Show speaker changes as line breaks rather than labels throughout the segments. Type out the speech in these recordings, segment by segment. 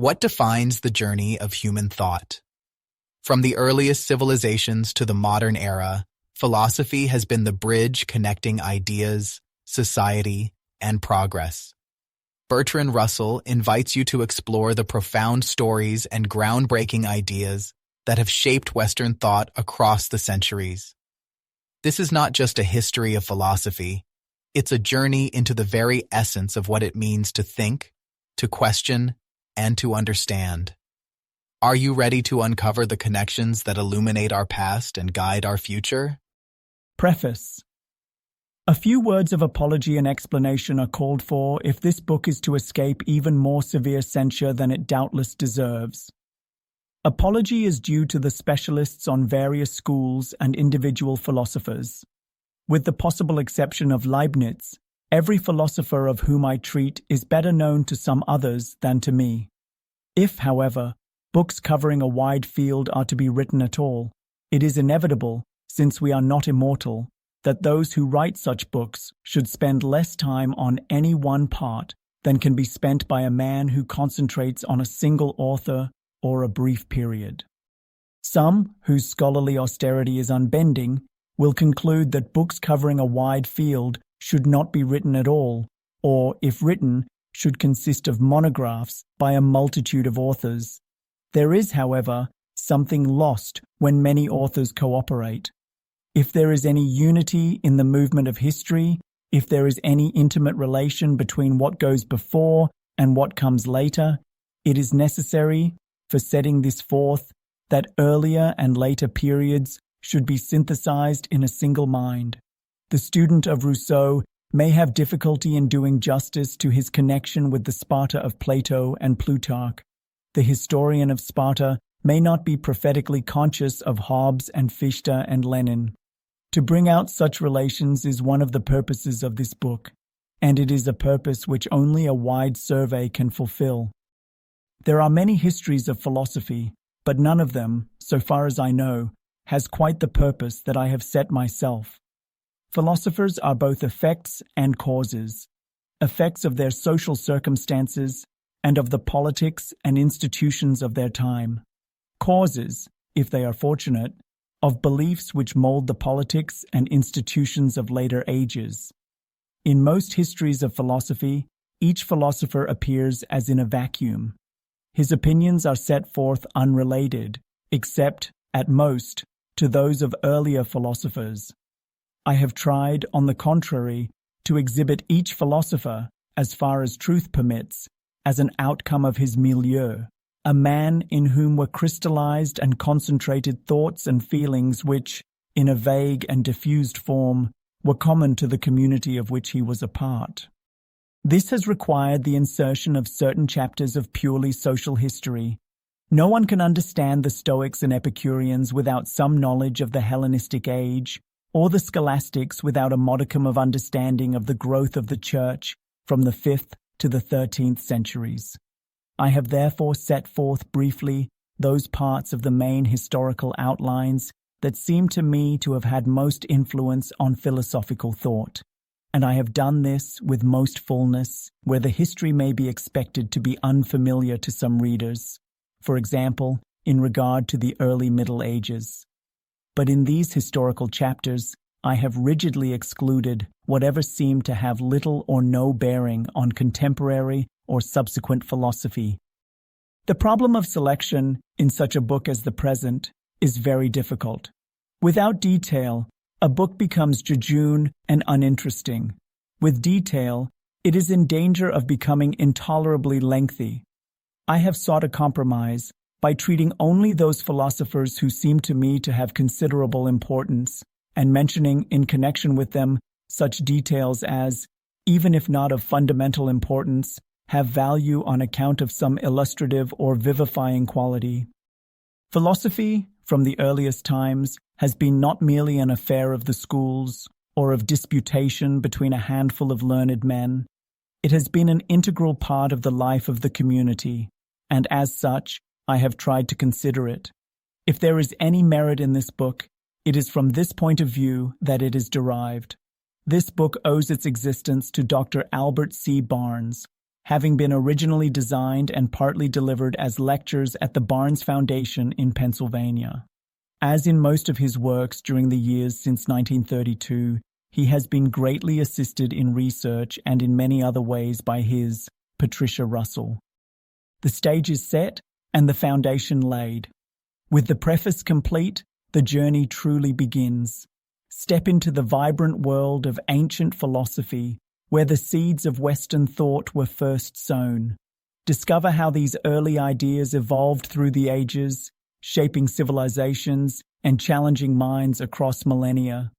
What defines the journey of human thought? From the earliest civilizations to the modern era, philosophy has been the bridge connecting ideas, society, and progress. Bertrand Russell invites you to explore the profound stories and groundbreaking ideas that have shaped Western thought across the centuries. This is not just a history of philosophy, it's a journey into the very essence of what it means to think, to question, and to understand. Are you ready to uncover the connections that illuminate our past and guide our future?
Preface. A few words of apology and explanation are called for if this book is to escape even more severe censure than it doubtless deserves. Apology is due to the specialists on various schools and individual philosophers. With the possible exception of Leibniz, every philosopher of whom I treat is better known to some others than to me. If, however, books covering a wide field are to be written at all, it is inevitable, since we are not immortal, that those who write such books should spend less time on any one part than can be spent by a man who concentrates on a single author or a brief period. Some, whose scholarly austerity is unbending, will conclude that books covering a wide field should not be written at all, or, if written, should consist of monographs by a multitude of authors. There is, however, something lost when many authors cooperate. If there is any unity in the movement of history, if there is any intimate relation between what goes before and what comes later, it is necessary, for setting this forth, that earlier and later periods should be synthesized in a single mind. The student of Rousseau may have difficulty in doing justice to his connection with the Sparta of Plato and Plutarch. The historian of Sparta may not be prophetically conscious of Hobbes and Fichte and Lenin. To bring out such relations is one of the purposes of this book, and it is a purpose which only a wide survey can fulfill. There are many histories of philosophy, but none of them, so far as I know, has quite the purpose that I have set myself. Philosophers are both effects and causes, effects of their social circumstances and of the politics and institutions of their time, causes, if they are fortunate, of beliefs which mold the politics and institutions of later ages. In most histories of philosophy, each philosopher appears as in a vacuum. His opinions are set forth unrelated, except, at most, to those of earlier philosophers. I have tried, on the contrary, to exhibit each philosopher, as far as truth permits, as an outcome of his milieu, a man in whom were crystallized and concentrated thoughts and feelings which, in a vague and diffused form, were common to the community of which he was a part. This has required the insertion of certain chapters of purely social history. No one can understand the Stoics and Epicureans without some knowledge of the Hellenistic age, or the Scholastics without a modicum of understanding of the growth of the Church from the 5th to the 13th centuries. I have therefore set forth briefly those parts of the main historical outlines that seem to me to have had most influence on philosophical thought, and I have done this with most fullness, where the history may be expected to be unfamiliar to some readers, for example, in regard to the early Middle Ages. But in these historical chapters, I have rigidly excluded whatever seemed to have little or no bearing on contemporary or subsequent philosophy. The problem of selection in such a book as the present is very difficult. Without detail, a book becomes jejune and uninteresting. With detail, it is in danger of becoming intolerably lengthy. I have sought a compromise by treating only those philosophers who seem to me to have considerable importance, and mentioning in connection with them such details as, even if not of fundamental importance, have value on account of some illustrative or vivifying quality. Philosophy, from the earliest times, has been not merely an affair of the schools or of disputation between a handful of learned men. It has been an integral part of the life of the community, and as such, I have tried to consider it. If there is any merit in this book, it is from this point of view that it is derived. This book owes its existence to Dr. Albert C. Barnes, having been originally designed and partly delivered as lectures at the Barnes Foundation in Pennsylvania. As in most of his works during the years since 1932, he has been greatly assisted in research and in many other ways by his Patricia Russell. The stage is set and the foundation laid. With the preface complete, the journey truly begins. Step into the vibrant world of ancient philosophy, where the seeds of Western thought were first sown. Discover how these early ideas evolved through the ages, shaping civilizations and challenging minds across millennia.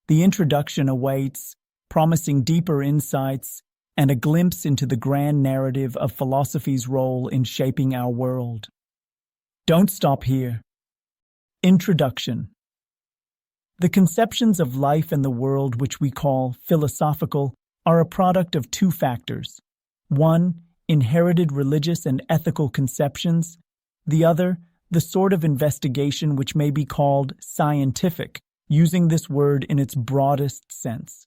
The introduction awaits, promising deeper insights and a glimpse into the grand narrative of philosophy's role in shaping our world. Don't stop here. Introduction. The conceptions of life and the world which we call philosophical are a product of two factors. One, inherited religious and ethical conceptions. The other, the sort of investigation which may be called scientific, using this word in its broadest sense.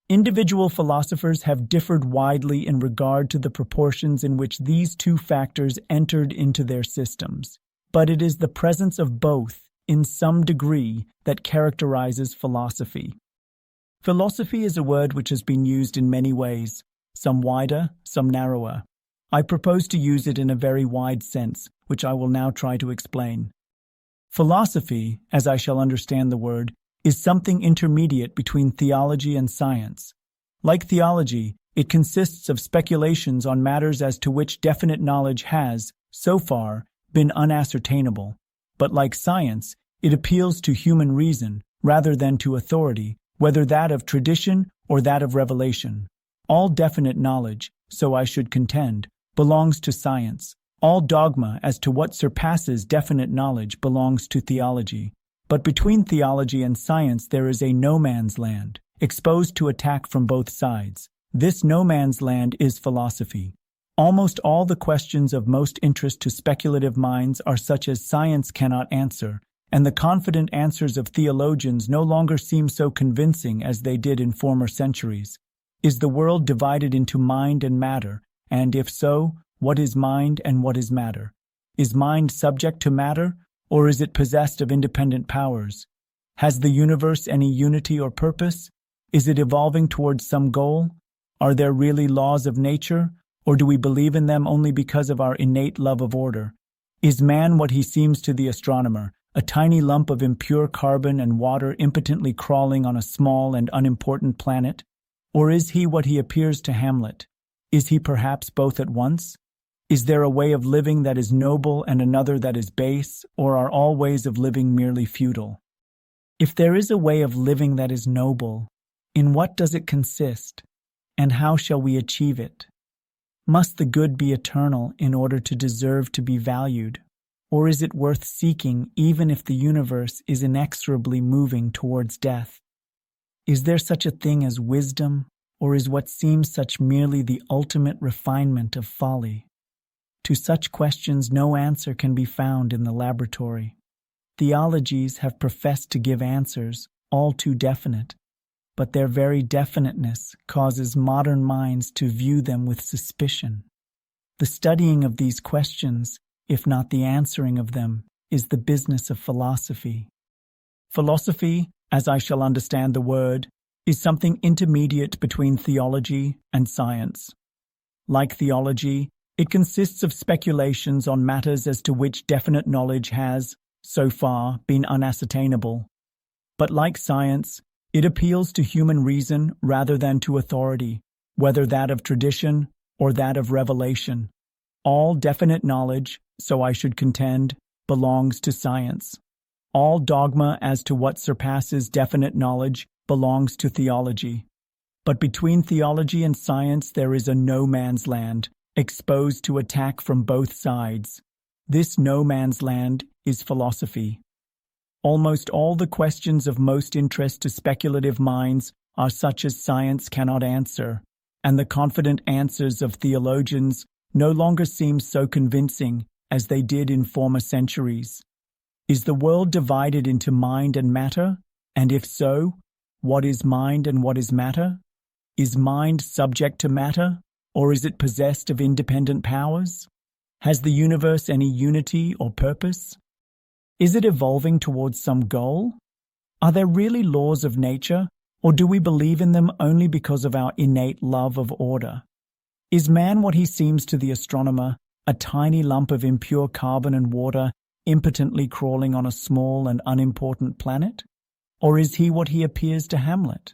Individual philosophers have differed widely in regard to the proportions in which these two factors entered into their systems, but it is the presence of both, in some degree, that characterizes philosophy. Philosophy is a word which has been used in many ways, some wider, some narrower. I propose to use it in a very wide sense, which I will now try to explain. Philosophy, as I shall understand the word, is something intermediate between theology and science. Like theology, it consists of speculations on matters as to which definite knowledge has, so far, been unascertainable. But like science, it appeals to human reason rather than to authority, whether that of tradition or that of revelation. All definite knowledge, so I should contend, belongs to science. All dogma as to what surpasses definite knowledge belongs to theology. But between theology and science there is a no-man's land, exposed to attack from both sides. This no-man's land is philosophy. Almost all the questions of most interest to speculative minds are such as science cannot answer, and the confident answers of theologians no longer seem so convincing as they did in former centuries. Is the world divided into mind and matter, and if so, what is mind and what is matter? Is mind subject to matter, or is it possessed of independent powers? Has the universe any unity or purpose? Is it evolving towards some goal? Are there really laws of nature, or do we believe in them only because of our innate love of order? Is man what he seems to the astronomer, a tiny lump of impure carbon and water impotently crawling on a small and unimportant planet? Or is he what he appears to Hamlet? Is he perhaps both at once? Is there a way of living that is noble and another that is base, or are all ways of living merely futile? If there is a way of living that is noble, in what does it consist, and how shall we achieve it? Must the good be eternal in order to deserve to be valued, or is it worth seeking even if the universe is inexorably moving towards death? Is there such a thing as wisdom, or is what seems such merely the ultimate refinement of folly? To such questions no answer can be found in the laboratory. Theologies have professed to give answers, all too definite, but their very definiteness causes modern minds to view them with suspicion. The studying of these questions, if not the answering of them, is the business of philosophy. Philosophy, as I shall understand the word, is something intermediate between theology and science. Like theology, it consists of speculations on matters as to which definite knowledge has, so far, been unascertainable. But like science, it appeals to human reason rather than to authority, whether that of tradition or that of revelation. All definite knowledge, so I should contend, belongs to science. All dogma as to what surpasses definite knowledge belongs to theology. But between theology and science there is a no-man's land, exposed to attack from both sides. This no-man's land is philosophy. Almost all the questions of most interest to speculative minds are such as science cannot answer, and the confident answers of theologians no longer seem so convincing as they did in former centuries. Is the world divided into mind and matter? And if so, what is mind and what is matter? Is mind subject to matter, Or is it possessed of independent powers? Has the universe any unity or purpose? Is it evolving towards some goal? Are there really laws of nature, or do we believe in them only because of our innate love of order? Is man what he seems to the astronomer, a tiny lump of impure carbon and water impotently crawling on a small and unimportant planet? Or is he what he appears to Hamlet?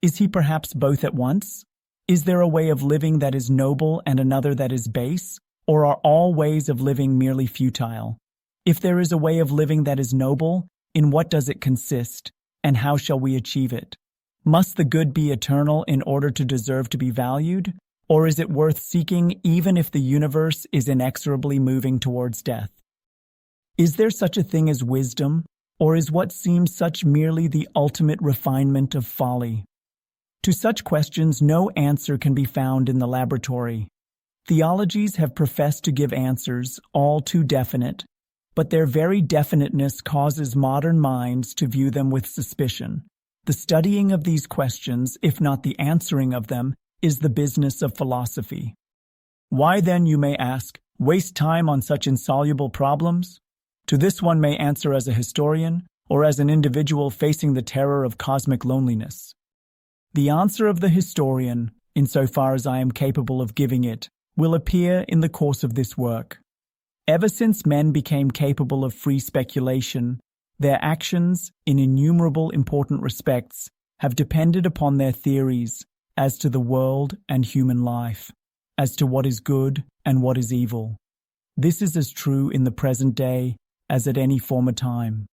Is he perhaps both at once? Is there a way of living that is noble and another that is base? Or are all ways of living merely futile? If there is a way of living that is noble, in what does it consist, and how shall we achieve it? Must the good be eternal in order to deserve to be valued? Or is it worth seeking even if the universe is inexorably moving towards death? Is there such a thing as wisdom, or is what seems such merely the ultimate refinement of folly? To such questions, no answer can be found in the laboratory. Theologies have professed to give answers, all too definite, but their very definiteness causes modern minds to view them with suspicion. The studying of these questions, if not the answering of them, is the business of philosophy. Why then, you may ask, waste time on such insoluble problems? To this one may answer as a historian, or as an individual facing the terror of cosmic loneliness. The answer of the historian, insofar as I am capable of giving it, will appear in the course of this work. Ever since men became capable of free speculation, their actions, in innumerable important respects, have depended upon their theories as to the world and human life, as to what is good and what is evil. This is as true in the present day as at any former time.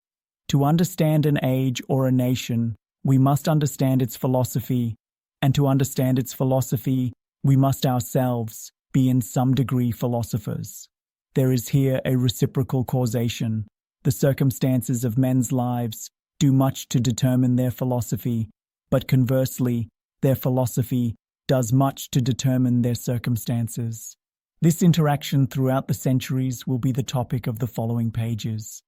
To understand an age or a nation, we must understand its philosophy, and to understand its philosophy, we must ourselves be in some degree philosophers. There is here a reciprocal causation. The circumstances of men's lives do much to determine their philosophy, but conversely, their philosophy does much to determine their circumstances. This interaction throughout the centuries will be the topic of the following pages.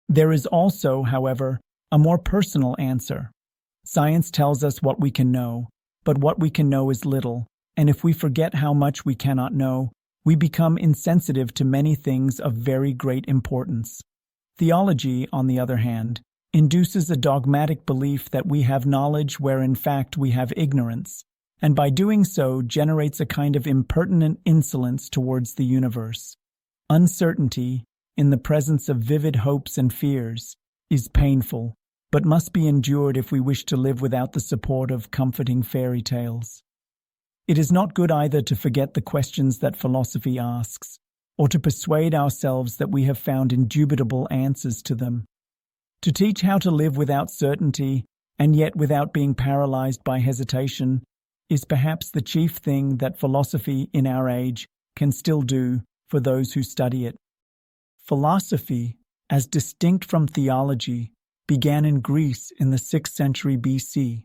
There is also, however, a more personal answer. Science tells us what we can know, but what we can know is little, and if we forget how much we cannot know, we become insensitive to many things of very great importance. Theology, on the other hand, induces a dogmatic belief that we have knowledge where in fact we have ignorance, and by doing so generates a kind of impertinent insolence towards the universe. Uncertainty, in the presence of vivid hopes and fears, is painful, but must be endured if we wish to live without the support of comforting fairy tales. It is not good either to forget the questions that philosophy asks, or to persuade ourselves that we have found indubitable answers to them. To teach how to live without certainty, and yet without being paralyzed by hesitation, is perhaps the chief thing that philosophy in our age can still do for those who study it. Philosophy, as distinct from theology, began in Greece in the 6th century BC.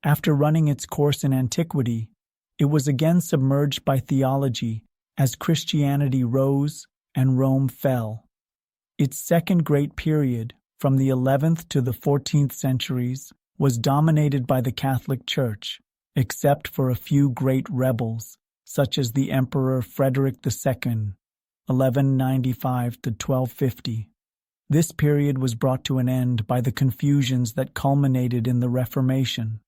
After running its course in antiquity, it was again submerged by theology as Christianity rose and Rome fell. Its second great period, from the 11th to the 14th centuries, was dominated by the Catholic Church, except for a few great rebels, such as the Emperor Frederick II, 1195 to 1250. This period was brought to an end by the confusions that culminated in the Reformation.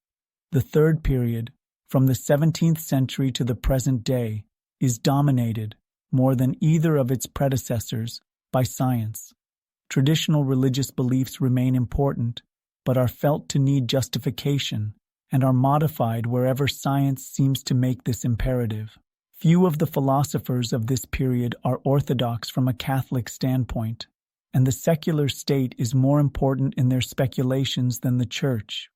The third period, from the 17th century to the present day, is dominated, more than either of its predecessors, by science. Traditional religious beliefs remain important, but are felt to need justification and are modified wherever science seems to make this imperative. Few of the philosophers of this period are orthodox from a Catholic standpoint, and the secular state is more important in their speculations than the Church.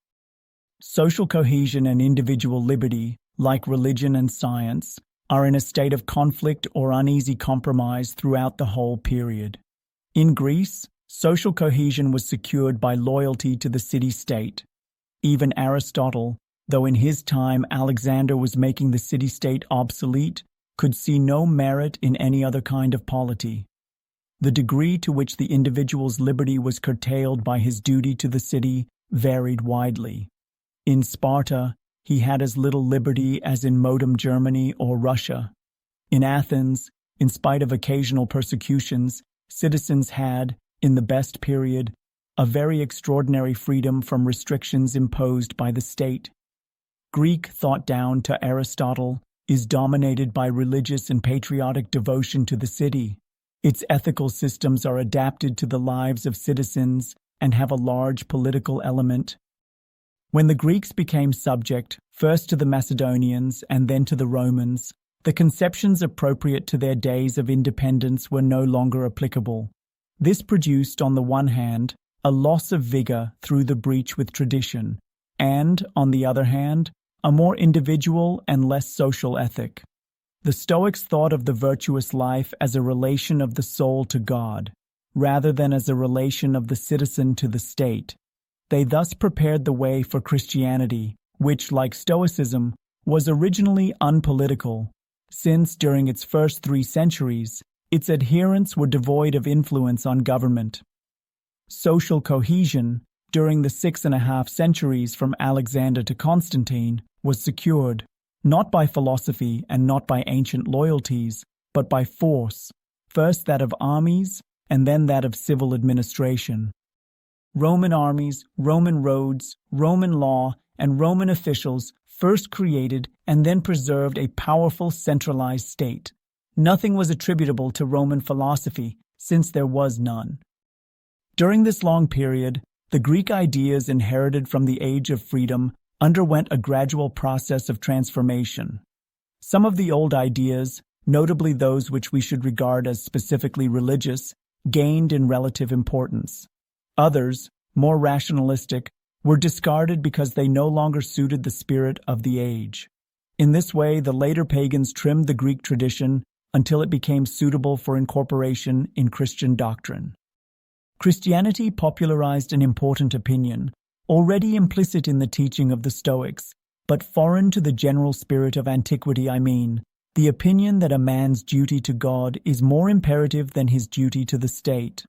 Social cohesion and individual liberty, like religion and science, are in a state of conflict or uneasy compromise throughout the whole period. In Greece, social cohesion was secured by loyalty to the city-state. Even Aristotle, though in his time Alexander was making the city-state obsolete, could see no merit in any other kind of polity. The degree to which the individual's liberty was curtailed by his duty to the city varied widely. In Sparta, he had as little liberty as in modem Germany or Russia. In Athens, in spite of occasional persecutions, citizens had, in the best period, a very extraordinary freedom from restrictions imposed by the state. Greek thought down to Aristotle is dominated by religious and patriotic devotion to the city. Its ethical systems are adapted to the lives of citizens and have a large political element. When the Greeks became subject, first to the Macedonians and then to the Romans, the conceptions appropriate to their days of independence were no longer applicable. This produced, on the one hand, a loss of vigor through the breach with tradition, and, on the other hand, a more individual and less social ethic. The Stoics thought of the virtuous life as a relation of the soul to God, rather than as a relation of the citizen to the state. They thus prepared the way for Christianity, which, like Stoicism, was originally unpolitical, since, during its first 3 centuries, its adherents were devoid of influence on government. Social cohesion, during the 6.5 centuries from Alexander to Constantine, was secured, not by philosophy and not by ancient loyalties, but by force, first that of armies and then that of civil administration. Roman armies, Roman roads, Roman law, and Roman officials first created and then preserved a powerful centralized state. Nothing was attributable to Roman philosophy, since there was none. During this long period, the Greek ideas inherited from the Age of Freedom underwent a gradual process of transformation. Some of the old ideas, notably those which we should regard as specifically religious, gained in relative importance. Others, more rationalistic, were discarded because they no longer suited the spirit of the age. In this way, the later pagans trimmed the Greek tradition until it became suitable for incorporation in Christian doctrine. Christianity popularized an important opinion, already implicit in the teaching of the Stoics, but foreign to the general spirit of antiquity, the opinion that a man's duty to God is more imperative than his duty to the state.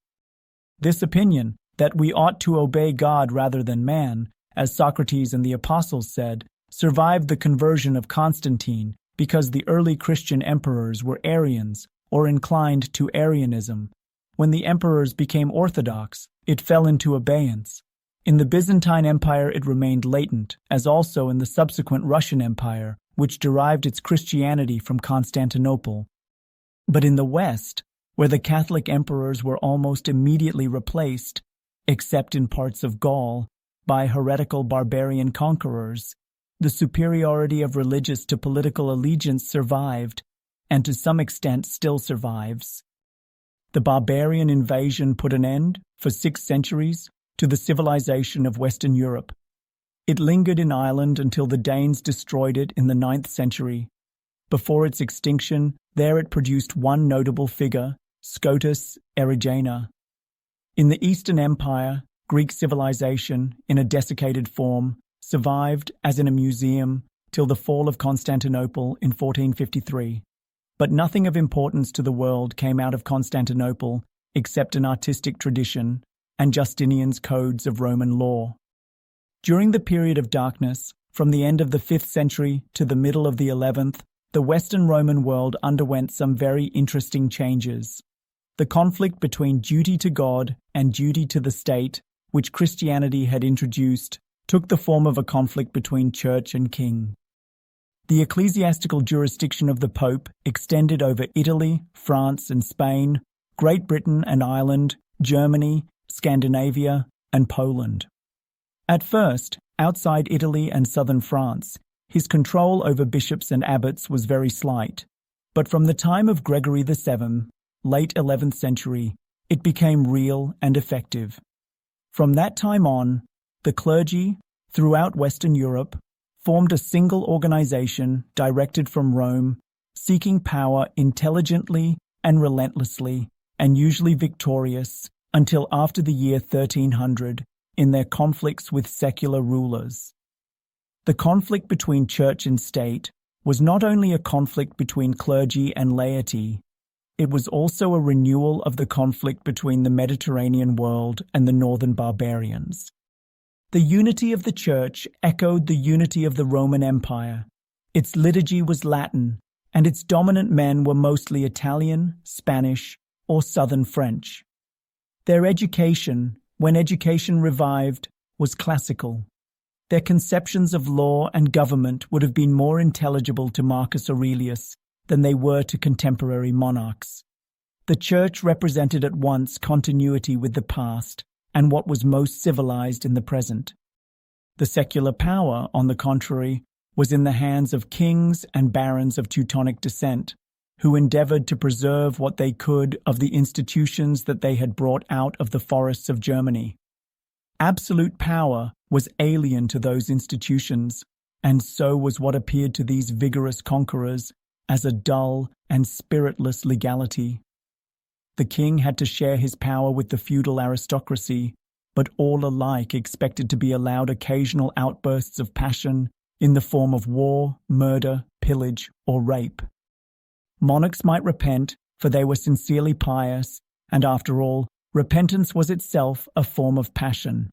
This opinion, that we ought to obey God rather than man, as Socrates and the apostles said, survived the conversion of Constantine because the early Christian emperors were Arians or inclined to Arianism. When the emperors became orthodox, it fell into abeyance. In the Byzantine Empire it remained latent, as also in the subsequent Russian Empire, which derived its Christianity from Constantinople. But in the West, where the Catholic emperors were almost immediately replaced, except in parts of Gaul, by heretical barbarian conquerors, the superiority of religious to political allegiance survived, and to some extent still survives. The barbarian invasion put an end, for 6 centuries, to the civilization of Western Europe. It lingered in Ireland until the Danes destroyed it in the 9th century. Before its extinction, there it produced one notable figure, Scotus Erigena. In the Eastern Empire, Greek civilization, in a desiccated form, survived, as in a museum, till the fall of Constantinople in 1453. But nothing of importance to the world came out of Constantinople except an artistic tradition and Justinian's codes of Roman law. During the period of darkness, from the end of the 5th century to the middle of the 11th, the Western Roman world underwent some very interesting changes. The conflict between duty to God and duty to the state, which Christianity had introduced, took the form of a conflict between church and king. The ecclesiastical jurisdiction of the Pope extended over Italy, France and Spain, Great Britain and Ireland, Germany, Scandinavia, and Poland. At first, outside Italy and southern France, his control over bishops and abbots was very slight, but from the time of Gregory VII, late 11th century, it became real and effective. From that time on, the clergy, throughout Western Europe, formed a single organization directed from Rome, seeking power intelligently and relentlessly, and usually victorious, until after the year 1300, in their conflicts with secular rulers. The conflict between church and state was not only a conflict between clergy and laity, it was also a renewal of the conflict between the Mediterranean world and the northern barbarians. The unity of the Church echoed the unity of the Roman Empire. Its liturgy was Latin, and its dominant men were mostly Italian, Spanish, or Southern French. Their education, when education revived, was classical. Their conceptions of law and government would have been more intelligible to Marcus Aurelius than they were to contemporary monarchs. The Church represented at once continuity with the past and what was most civilized in the present. The secular power, on the contrary, was in the hands of kings and barons of Teutonic descent, who endeavored to preserve what they could of the institutions that they had brought out of the forests of Germany. Absolute power was alien to those institutions, and so was what appeared to these vigorous conquerors as a dull and spiritless legality. The king had to share his power with the feudal aristocracy, but all alike expected to be allowed occasional outbursts of passion in the form of war, murder, pillage, or rape. Monarchs might repent, for they were sincerely pious, and after all, repentance was itself a form of passion.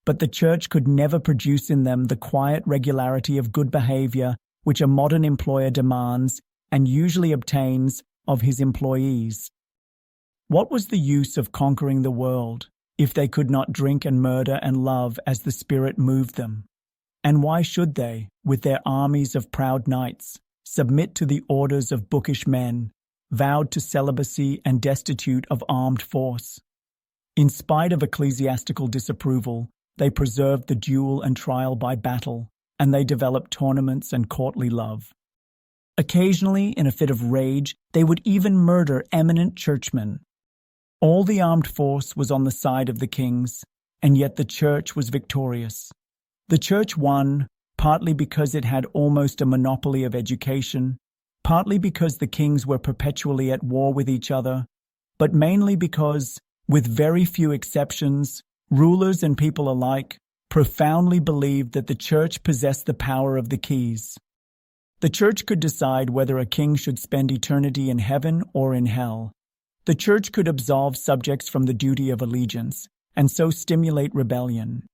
But the Church could never produce in them the quiet regularity of good behavior which a modern employer demands and usually obtains of his employees. What was the use of conquering the world if they could not drink and murder and love as the Spirit moved them? And why should they, with their armies of proud knights, submit to the orders of bookish men, vowed to celibacy and destitute of armed force? In spite of ecclesiastical disapproval, they preserved the duel and trial by battle, and they developed tournaments and courtly love. Occasionally, in a fit of rage, they would even murder eminent churchmen. All the armed force was on the side of the kings, and yet the Church was victorious. The Church won, partly because it had almost a monopoly of education, partly because the kings were perpetually at war with each other, but mainly because, with very few exceptions, rulers and people alike profoundly believed that the Church possessed the power of the keys. The Church could decide whether a king should spend eternity in heaven or in hell. The Church could absolve subjects from the duty of allegiance, and so stimulate rebellion.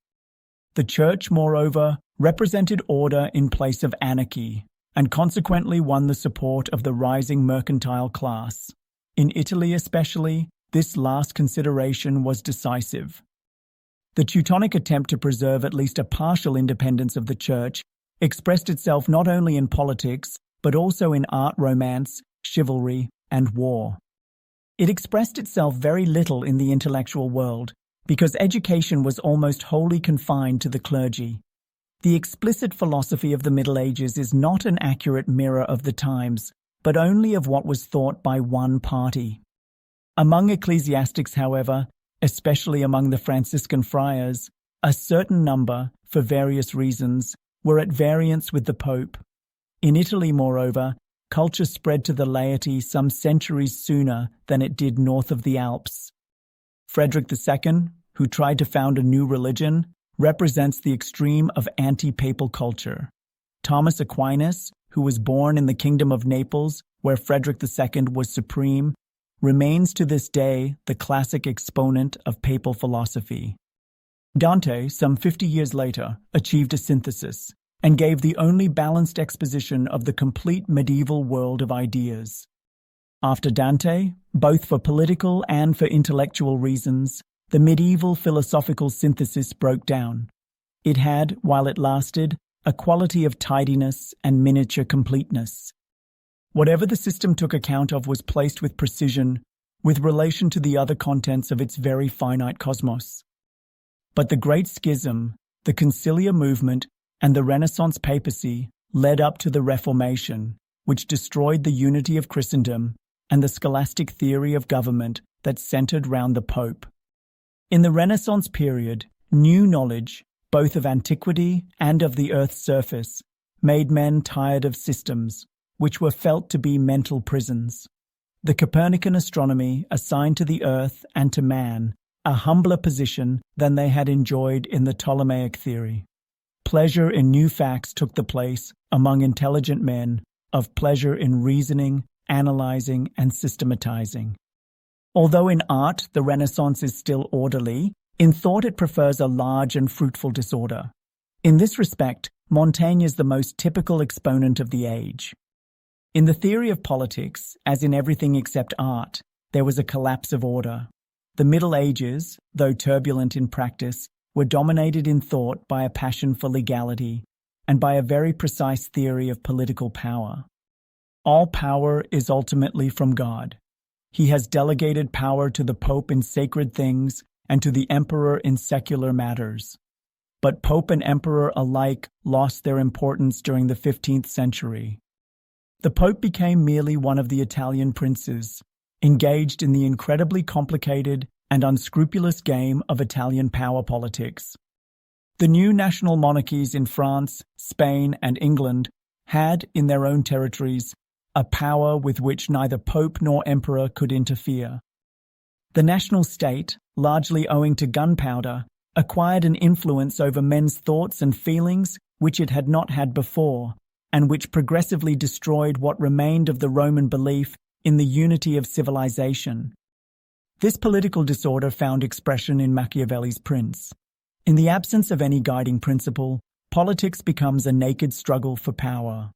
The Church, moreover, represented order in place of anarchy, and consequently won the support of the rising mercantile class. In Italy especially, this last consideration was decisive. The Teutonic attempt to preserve at least a partial independence of the Church expressed itself not only in politics, but also in art, romance, chivalry, and war. It expressed itself very little in the intellectual world, because education was almost wholly confined to the clergy. The explicit philosophy of the Middle Ages is not an accurate mirror of the times, but only of what was thought by one party. Among ecclesiastics, however, especially among the Franciscan friars, a certain number, for various reasons, were at variance with the Pope. In Italy, moreover, culture spread to the laity some centuries sooner than it did north of the Alps. Frederick II, who tried to found a new religion, represents the extreme of anti-papal culture. Thomas Aquinas, who was born in the Kingdom of Naples, where Frederick II was supreme, remains to this day the classic exponent of papal philosophy. Dante, some 50 years later, achieved a synthesis and gave the only balanced exposition of the complete medieval world of ideas. After Dante, both for political and for intellectual reasons, the medieval philosophical synthesis broke down. It had, while it lasted, a quality of tidiness and miniature completeness. Whatever the system took account of was placed with precision, with relation to the other contents of its very finite cosmos. But the Great Schism, the conciliar movement, and the Renaissance papacy led up to the Reformation, which destroyed the unity of Christendom and the scholastic theory of government that centered round the Pope. In the Renaissance period, new knowledge, both of antiquity and of the earth's surface, made men tired of systems, which were felt to be mental prisons. The Copernican astronomy assigned to the earth and to man a humbler position than they had enjoyed in the Ptolemaic theory. Pleasure in new facts took the place, among intelligent men, of pleasure in reasoning, analyzing, and systematizing. Although in art the Renaissance is still orderly, In thought, it prefers a large and fruitful disorder. In this respect, Montaigne is the most typical exponent of the age. In the theory of politics, as in everything except art, there was a collapse of order. The Middle Ages, though turbulent in practice, were dominated in thought by a passion for legality and by a very precise theory of political power. All power is ultimately from God. He has delegated power to the Pope in sacred things and to the Emperor in secular matters. But Pope and Emperor alike lost their importance during the 15th century. The Pope became merely one of the Italian princes, engaged in the incredibly complicated and unscrupulous game of Italian power politics. The new national monarchies in France, Spain, and England had, in their own territories, a power with which neither Pope nor Emperor could interfere. The national state, largely owing to gunpowder, acquired an influence over men's thoughts and feelings which it had not had before, and which progressively destroyed what remained of the Roman belief in the unity of civilization. This political disorder found expression in Machiavelli's Prince. In the absence of any guiding principle, politics becomes a naked struggle for power.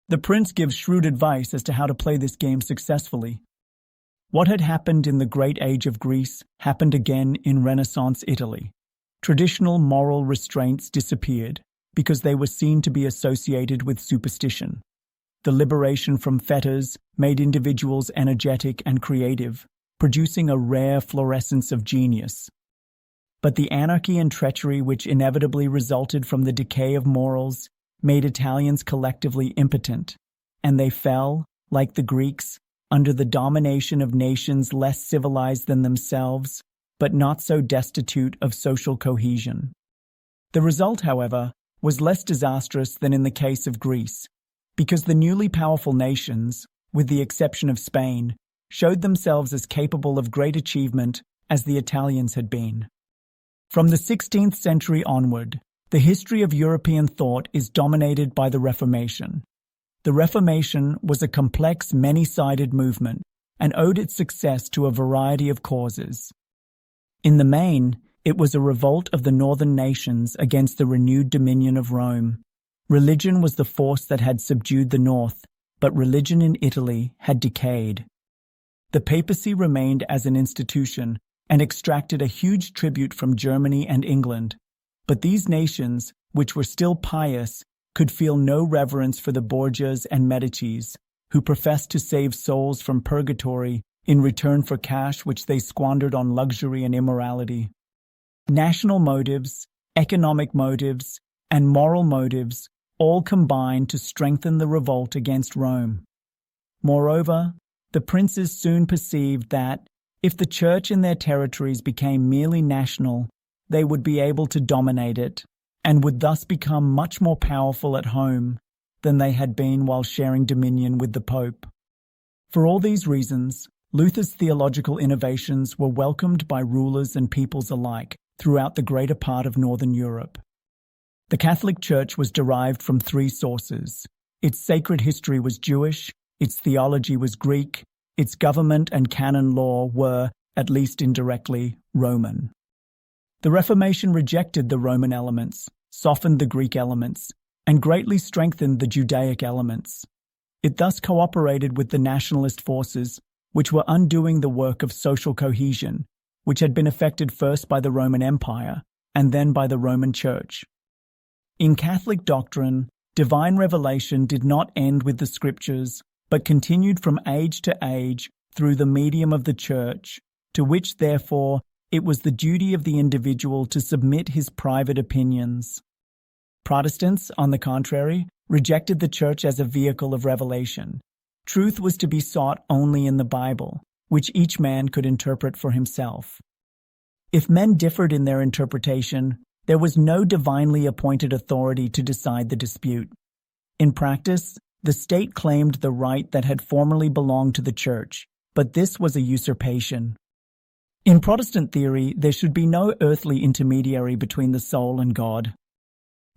The Prince gives shrewd advice as to how to play this game successfully. What had happened in the Great Age of Greece happened again in Renaissance Italy. Traditional moral restraints disappeared because they were seen to be associated with superstition. The liberation from fetters made individuals energetic and creative, producing a rare fluorescence of genius. But the anarchy and treachery which inevitably resulted from the decay of morals made Italians collectively impotent, and they fell, like the Greeks, under the domination of nations less civilized than themselves, but not so destitute of social cohesion. The result, however, was less disastrous than in the case of Greece, because the newly powerful nations, with the exception of Spain, showed themselves as capable of great achievement as the Italians had been. From the 16th century onward, the history of European thought is dominated by the Reformation. The Reformation was a complex, many-sided movement and owed its success to a variety of causes. In the main, it was a revolt of the northern nations against the renewed dominion of Rome. Religion was the force that had subdued the north, but religion in Italy had decayed. The papacy remained as an institution and extracted a huge tribute from Germany and England, but these nations, which were still pious, could feel no reverence for the Borgias and Medicis, who professed to save souls from purgatory in return for cash which they squandered on luxury and immorality. National motives, economic motives, and moral motives all combined to strengthen the revolt against Rome. Moreover, the princes soon perceived that, if the church in their territories became merely national, they would be able to dominate it, and would thus become much more powerful at home than they had been while sharing dominion with the Pope. For all these reasons, Luther's theological innovations were welcomed by rulers and peoples alike throughout the greater part of Northern Europe. The Catholic Church was derived from three sources. Its sacred history was Jewish, its theology was Greek, its government and canon law were, at least indirectly, Roman. The Reformation rejected the Roman elements, softened the Greek elements, and greatly strengthened the Judaic elements. It thus cooperated with the nationalist forces, which were undoing the work of social cohesion, which had been effected first by the Roman Empire and then by the Roman Church. In Catholic doctrine, divine revelation did not end with the Scriptures, but continued from age to age through the medium of the Church, to which, therefore, it was the duty of the individual to submit his private opinions. Protestants, on the contrary, rejected the Church as a vehicle of revelation. Truth was to be sought only in the Bible, which each man could interpret for himself. If men differed in their interpretation, there was no divinely appointed authority to decide the dispute. In practice, the state claimed the right that had formerly belonged to the Church, but this was a usurpation. In Protestant theory, there should be no earthly intermediary between the soul and God.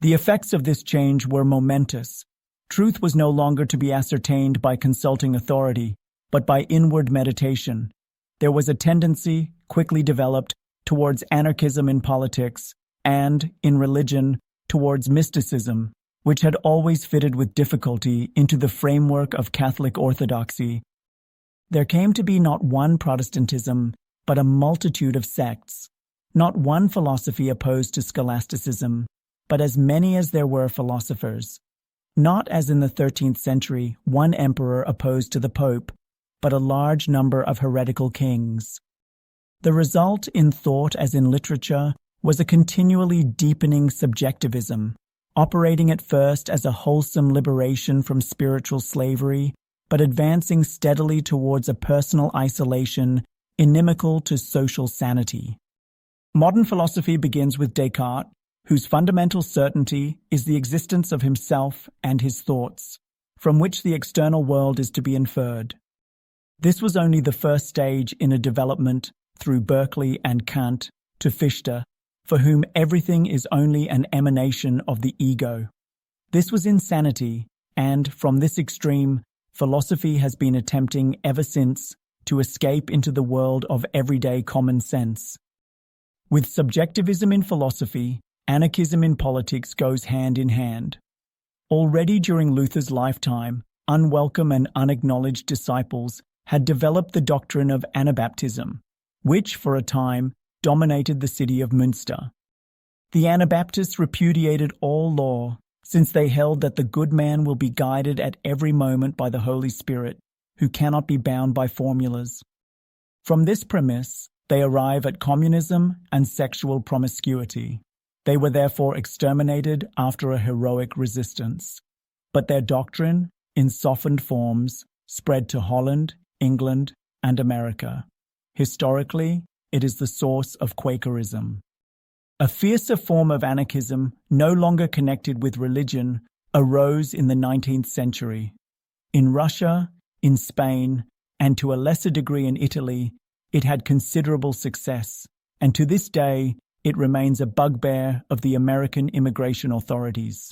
The effects of this change were momentous. Truth was no longer to be ascertained by consulting authority, but by inward meditation. There was a tendency, quickly developed, towards anarchism in politics, and, in religion, towards mysticism, which had always fitted with difficulty into the framework of Catholic orthodoxy. There came to be not one Protestantism, but a multitude of sects, not one philosophy opposed to scholasticism, but as many as there were philosophers. Not as in the 13th century, one emperor opposed to the Pope, but a large number of heretical kings. The result in thought as in literature was a continually deepening subjectivism, operating at first as a wholesome liberation from spiritual slavery, but advancing steadily towards a personal isolation inimical to social sanity. Modern philosophy begins with Descartes, whose fundamental certainty is the existence of himself and his thoughts, from which the external world is to be inferred. This was only the first stage in a development through Berkeley and Kant to Fichte, for whom everything is only an emanation of the ego. This was insanity, and from this extreme, philosophy has been attempting ever since to escape into the world of everyday common sense. With subjectivism in philosophy, anarchism in politics goes hand in hand. Already during Luther's lifetime, unwelcome and unacknowledged disciples had developed the doctrine of Anabaptism, which, for a time, dominated the city of Münster. The Anabaptists repudiated all law, since they held that the good man will be guided at every moment by the Holy Spirit, who cannot be bound by formulas. From this premise, they arrive at communism and sexual promiscuity. They were therefore exterminated after a heroic resistance. But their doctrine, in softened forms, spread to Holland, England, and America. Historically, it is the source of Quakerism. A fiercer form of anarchism, no longer connected with religion, arose in the 19th century. In Russia, in Spain, and to a lesser degree in Italy, it had considerable success, and to this day, it remains a bugbear of the American immigration authorities.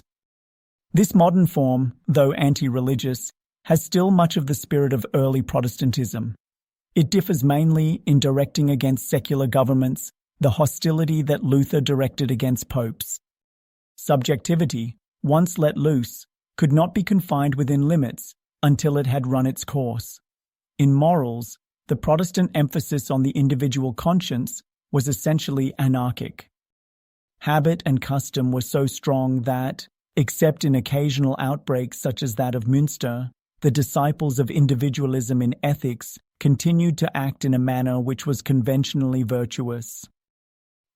This modern form, though anti-religious, has still much of the spirit of early Protestantism. It differs mainly in directing against secular governments the hostility that Luther directed against popes. Subjectivity, once let loose, could not be confined within limits until it had run its course. In morals, the Protestant emphasis on the individual conscience was essentially anarchic. Habit and custom were so strong that, except in occasional outbreaks such as that of Münster, the disciples of individualism in ethics continued to act in a manner which was conventionally virtuous.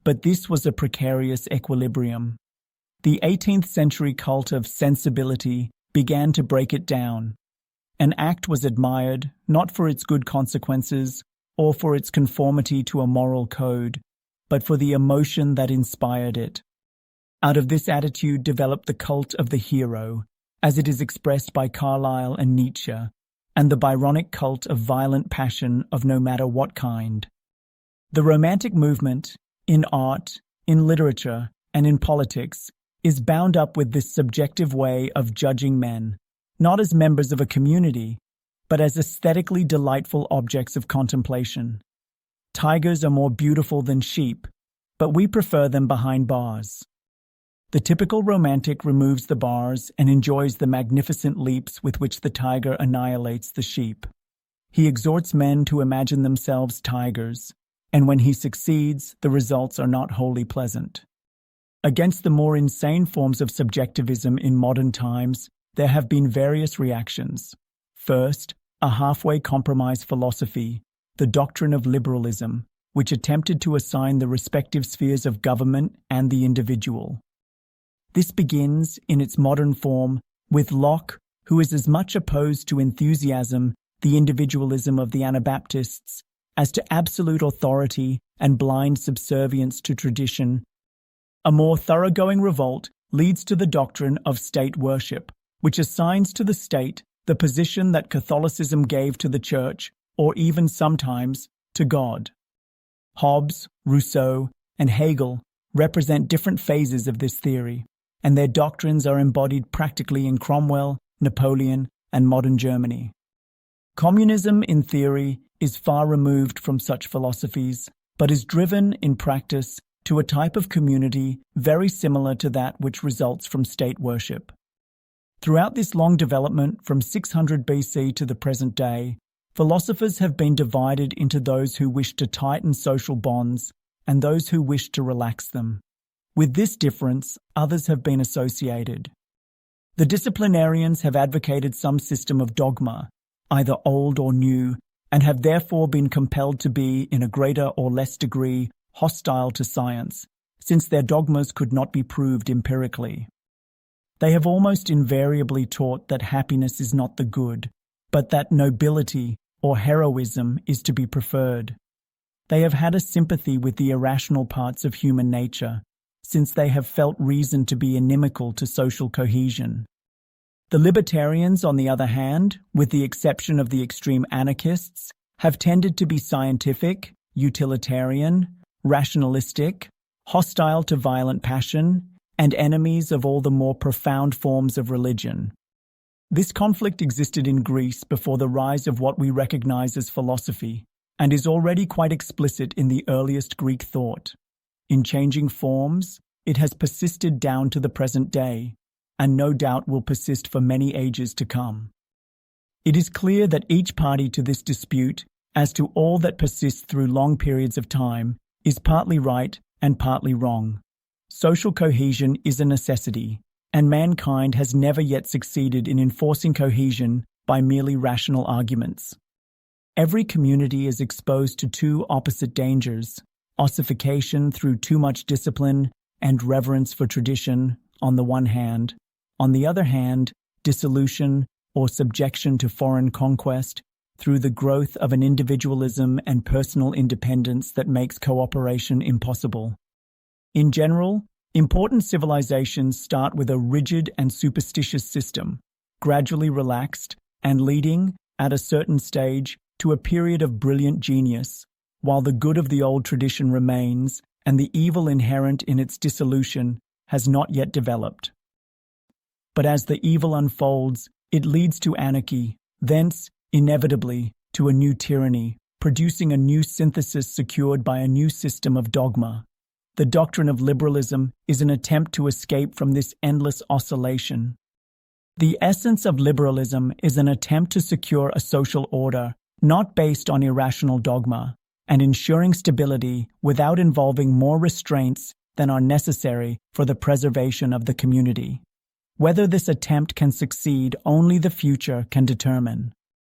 But this was a precarious equilibrium. The 18th century cult of sensibility began to break it down. An act was admired not for its good consequences or for its conformity to a moral code, but for the emotion that inspired it. Out of this attitude developed the cult of the hero, as it is expressed by Carlyle and Nietzsche, and the Byronic cult of violent passion of no matter what kind. The Romantic movement, in art, in literature, and in politics, is bound up with this subjective way of judging men, not as members of a community, but as aesthetically delightful objects of contemplation. Tigers are more beautiful than sheep, but we prefer them behind bars. The typical romantic removes the bars and enjoys the magnificent leaps with which the tiger annihilates the sheep. He exhorts men to imagine themselves tigers, and when he succeeds, the results are not wholly pleasant. Against the more insane forms of subjectivism in modern times, there have been various reactions. First, a halfway compromise philosophy, the doctrine of liberalism, which attempted to assign the respective spheres of government and the individual. This begins, in its modern form, with Locke, who is as much opposed to enthusiasm, the individualism of the Anabaptists, as to absolute authority and blind subservience to tradition. A more thoroughgoing revolt leads to the doctrine of state worship, which assigns to the state the position that Catholicism gave to the Church, or even sometimes to God. Hobbes, Rousseau, and Hegel represent different phases of this theory, and their doctrines are embodied practically in Cromwell, Napoleon, and modern Germany. Communism, in theory, is far removed from such philosophies, but is driven, in practice, to a type of community very similar to that which results from state worship. Throughout this long development from 600 BC to the present day, philosophers have been divided into those who wish to tighten social bonds and those who wish to relax them. With this difference, others have been associated. The disciplinarians have advocated some system of dogma, either old or new, and have therefore been compelled to be, in a greater or less degree, hostile to science, since their dogmas could not be proved empirically. They have almost invariably taught that happiness is not the good, but that nobility or heroism is to be preferred. They have had a sympathy with the irrational parts of human nature, since they have felt reason to be inimical to social cohesion. The libertarians, on the other hand, with the exception of the extreme anarchists, have tended to be scientific, utilitarian, rationalistic, hostile to violent passion, and enemies of all the more profound forms of religion. This conflict existed in Greece before the rise of what we recognize as philosophy, and is already quite explicit in the earliest Greek thought. In changing forms, it has persisted down to the present day, and no doubt will persist for many ages to come. It is clear that each party to this dispute, as to all that persists through long periods of time, is partly right and partly wrong. Social cohesion is a necessity, and mankind has never yet succeeded in enforcing cohesion by merely rational arguments. Every community is exposed to two opposite dangers: ossification through too much discipline and reverence for tradition, on the one hand; on the other hand, dissolution or subjection to foreign conquest through the growth of an individualism and personal independence that makes cooperation impossible. In general, important civilizations start with a rigid and superstitious system, gradually relaxed and leading, at a certain stage, to a period of brilliant genius, while the good of the old tradition remains and the evil inherent in its dissolution has not yet developed. But as the evil unfolds, it leads to anarchy, thence, inevitably, to a new tyranny, producing a new synthesis secured by a new system of dogma. The doctrine of liberalism is an attempt to escape from this endless oscillation. The essence of liberalism is an attempt to secure a social order not based on irrational dogma, and ensuring stability without involving more restraints than are necessary for the preservation of the community. Whether this attempt can succeed, only the future can determine.